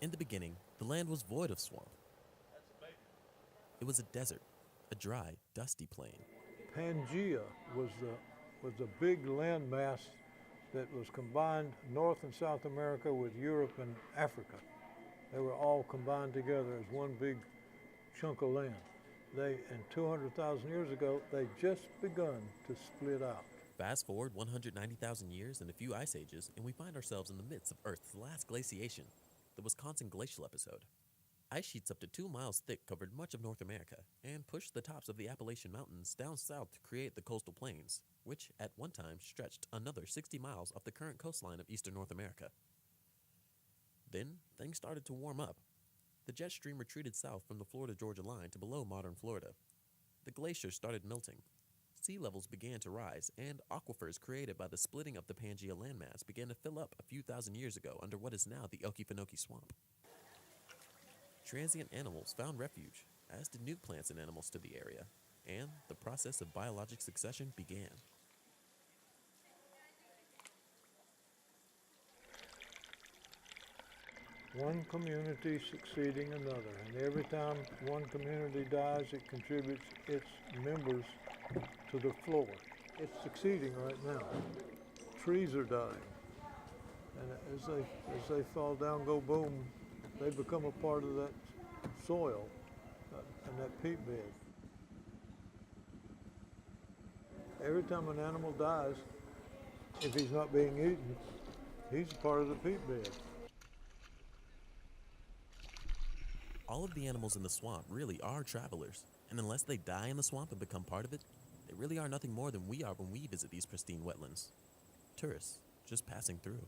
In the beginning, the land was void of swamp. It was a desert, a dry, dusty plain. Pangea was the big landmass that was combined North and South America with Europe and Africa. They were all combined together as one big chunk of land. And 200,000 years ago, they just begun to split out. Fast forward 190,000 years and a few ice ages, and we find ourselves in the midst of Earth's last glaciation, the Wisconsin Glacial episode. Ice sheets up to 2 miles thick covered much of North America and pushed the tops of the Appalachian Mountains down south to create the coastal plains, which at one time stretched another 60 miles off the current coastline of eastern North America. Then, things started to warm up. The jet stream retreated south from the Florida-Georgia line to below modern Florida. The glaciers started melting. Sea levels began to rise, and aquifers created by the splitting of the Pangea landmass began to fill up a few thousand years ago under what is now the Okefenokee Swamp. Transient animals found refuge, as did new plants and animals to the area, and the process of biologic succession began. One community succeeding another, and every time one community dies, it contributes its members to the floor. It's succeeding right now. Trees are dying, and as they fall down, go boom, they become a part of that soil and that peat bed. Every time an animal dies, if he's not being eaten, he's a part of the peat bed. All of the animals in the swamp really are travelers, and unless they die in the swamp and become part of it, they really are nothing more than we are when we visit these pristine wetlands. Tourists, just passing through.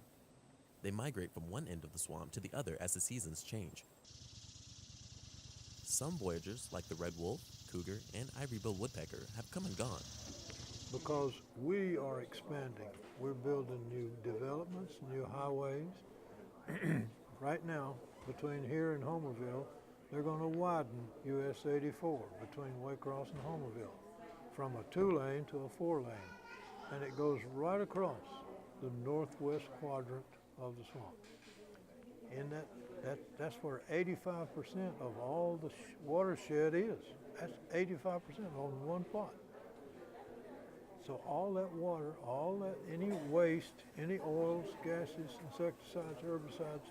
They migrate from one end of the swamp to the other as the seasons change. Some voyagers, like the red wolf, cougar, and ivory-billed woodpecker, have come and gone. Because we are expanding. We're building new developments, new highways. Right now, between here and Homerville, they're going to widen US 84 between Waycross and Homerville from a 2-lane to a 4-lane. And it goes right across the northwest quadrant of the swamp. And that's where 85% of all the watershed is. That's 85% on one plot. So all that water, any waste, any oils, gases, insecticides, herbicides,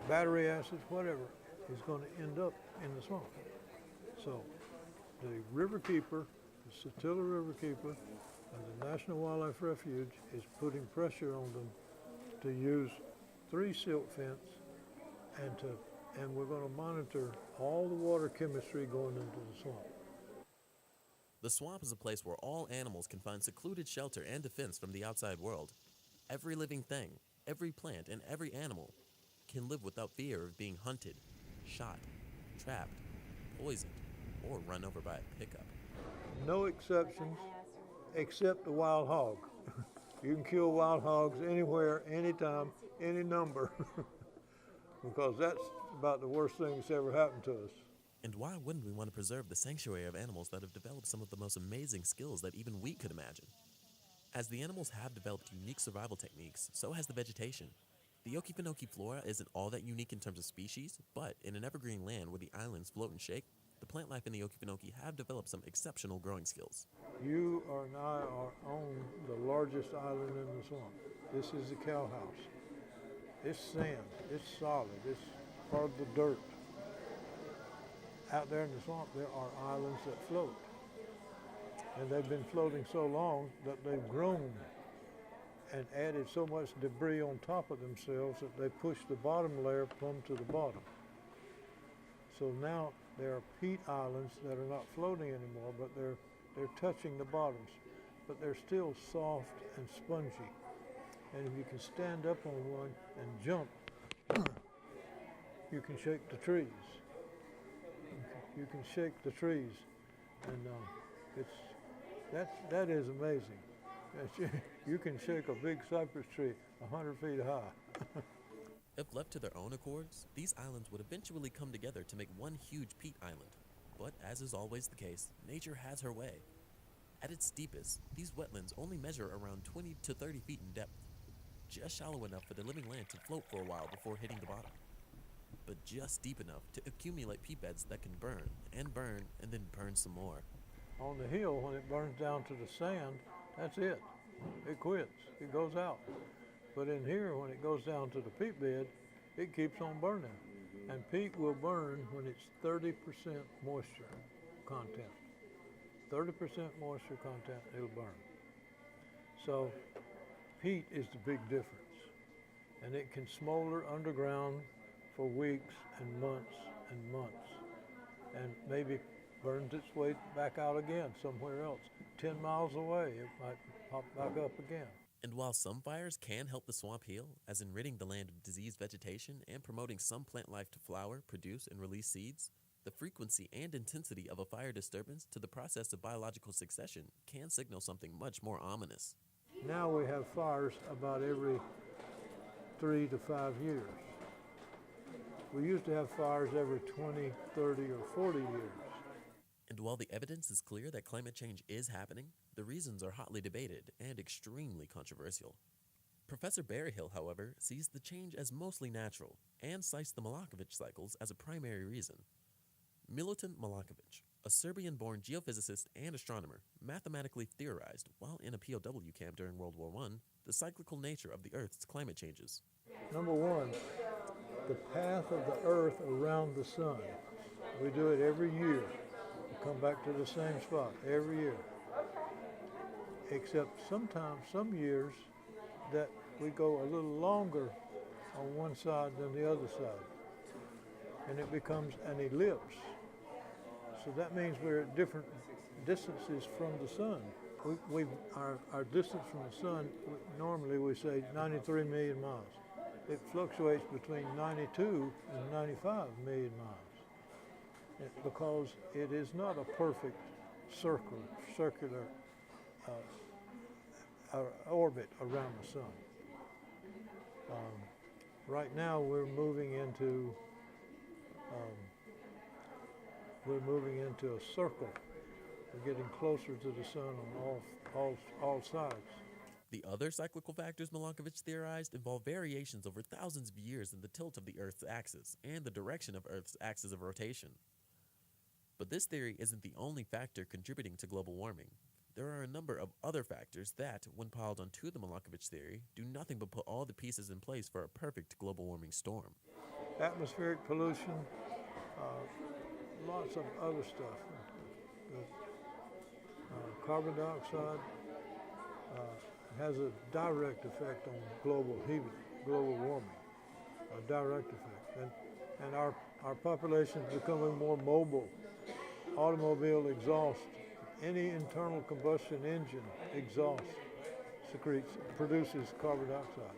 battery acids, whatever, is going to end up in the swamp. So the riverkeeper, the Satilla Riverkeeper, and the National Wildlife Refuge is putting pressure on them to use 3 silt fence, and we're going to monitor all the water chemistry going into the swamp. The swamp is a place where all animals can find secluded shelter and defense from the outside world. Every living thing, every plant, and every animal can live without fear of being hunted, shot, trapped, poisoned, or run over by a pickup. No exceptions, except the wild hog. You can kill wild hogs anywhere, anytime, any number, because that's about the worst thing that's ever happened to us. And why wouldn't we want to preserve the sanctuary of animals that have developed some of the most amazing skills that even we could imagine? As the animals have developed unique survival techniques, so has the vegetation. The Okefenokee flora isn't all that unique in terms of species, but in an evergreen land where the islands float and shake, the plant life in the Okefenokee have developed some exceptional growing skills. You and I are on the largest island in the swamp. This is the cow house. It's sand, it's solid, it's part of the dirt. Out there in the swamp, there are islands that float. And they've been floating so long that they've grown and added so much debris on top of themselves that they push the bottom layer plumb to the bottom. So now there are peat islands that are not floating anymore, but they're touching the bottoms. But they're still soft and spongy. And if you can stand up on one and jump, you can shake the trees. You can shake the trees, and that is amazing. You can shake a big cypress tree 100 feet high. If left to their own accords, these islands would eventually come together to make one huge peat island. But as is always the case, nature has her way. At its deepest, these wetlands only measure around 20 to 30 feet in depth, just shallow enough for the living land to float for a while before hitting the bottom. but just deep enough to accumulate peat beds that can burn and then burn some more. On the hill, when it burns down to the sand, that's it. It quits. It goes out. But in here, when it goes down to the peat bed, it keeps on burning. And peat will burn when it's 30% moisture content. 30% moisture content, it'll burn. So peat is the big difference. And it can smolder underground for weeks and months and months. And maybe burns its way back out again somewhere else. 10 miles away, it might pop back up again. And while some fires can help the swamp heal, as in ridding the land of diseased vegetation and promoting some plant life to flower, produce, and release seeds, the frequency and intensity of a fire disturbance to the process of biological succession can signal something much more ominous. Now we have fires about every 3 to 5 years. We used to have fires every 20, 30, or 40 years. And while the evidence is clear that climate change is happening, the reasons are hotly debated and extremely controversial. Professor Berryhill, however, sees the change as mostly natural and cites the Milankovitch cycles as a primary reason. Milutin Milankovic, a Serbian-born geophysicist and astronomer, mathematically theorized, while in a POW camp during World War I, the cyclical nature of the Earth's climate changes. Number one, the path of the Earth around the sun. We do it every year. We come back to the same spot every year. Except sometimes, some years, that we go a little longer on one side than the other side. And it becomes an ellipse. So that means we're at different distances from the sun. Our distance from the sun, normally we say 93 million miles. It fluctuates between 92 and 95 million miles because it is not a perfect circular orbit around the sun. Right now we're moving into a circle. We're getting closer to the sun on all sides. The other cyclical factors Milankovitch theorized involve variations over thousands of years in the tilt of the Earth's axis and the direction of Earth's axis of rotation. But this theory isn't the only factor contributing to global warming. There are a number of other factors that, when piled onto the Milankovitch theory, do nothing but put all the pieces in place for a perfect global warming storm. Atmospheric pollution, lots of other stuff. Carbon dioxide has a direct effect on global heating, global warming, a direct effect. And our population is becoming more mobile. Automobile exhaust, any internal combustion engine exhaust produces carbon dioxide,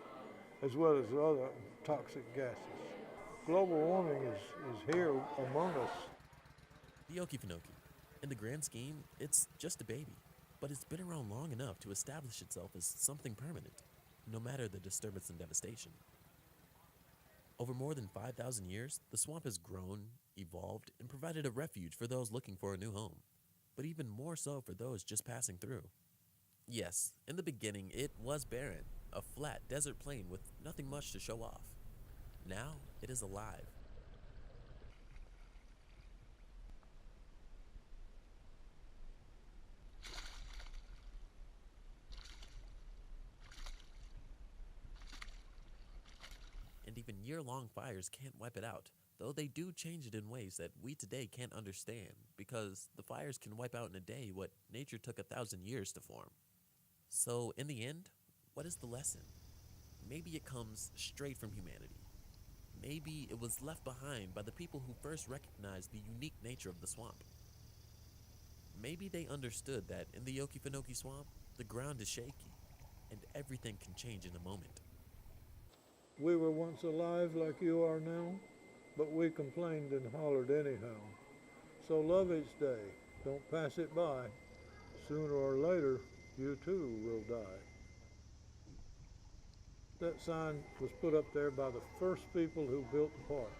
as well as other toxic gases. Global warming is here among us. The Okefenokee. In the grand scheme, it's just a baby, but it's been around long enough to establish itself as something permanent, no matter the disturbance and devastation. Over more than 5,000 years, the swamp has grown, evolved, and provided a refuge for those looking for a new home, but even more so for those just passing through. Yes, in the beginning, it was barren, a flat desert plain with nothing much to show off. Now, it is alive. And even year-long fires can't wipe it out, though they do change it in ways that we today can't understand, because the fires can wipe out in a day what nature took 1,000 years to form. So, in the end, what is the lesson? Maybe it comes straight from humanity. Maybe it was left behind by the people who first recognized the unique nature of the swamp. Maybe they understood that in the Okefenokee swamp, the ground is shaky, and everything can change in a moment. We were once alive like you are now, but we complained and hollered anyhow. So love each day, don't pass it by. Sooner or later, you too will die. That sign was put up there by the first people who built the park.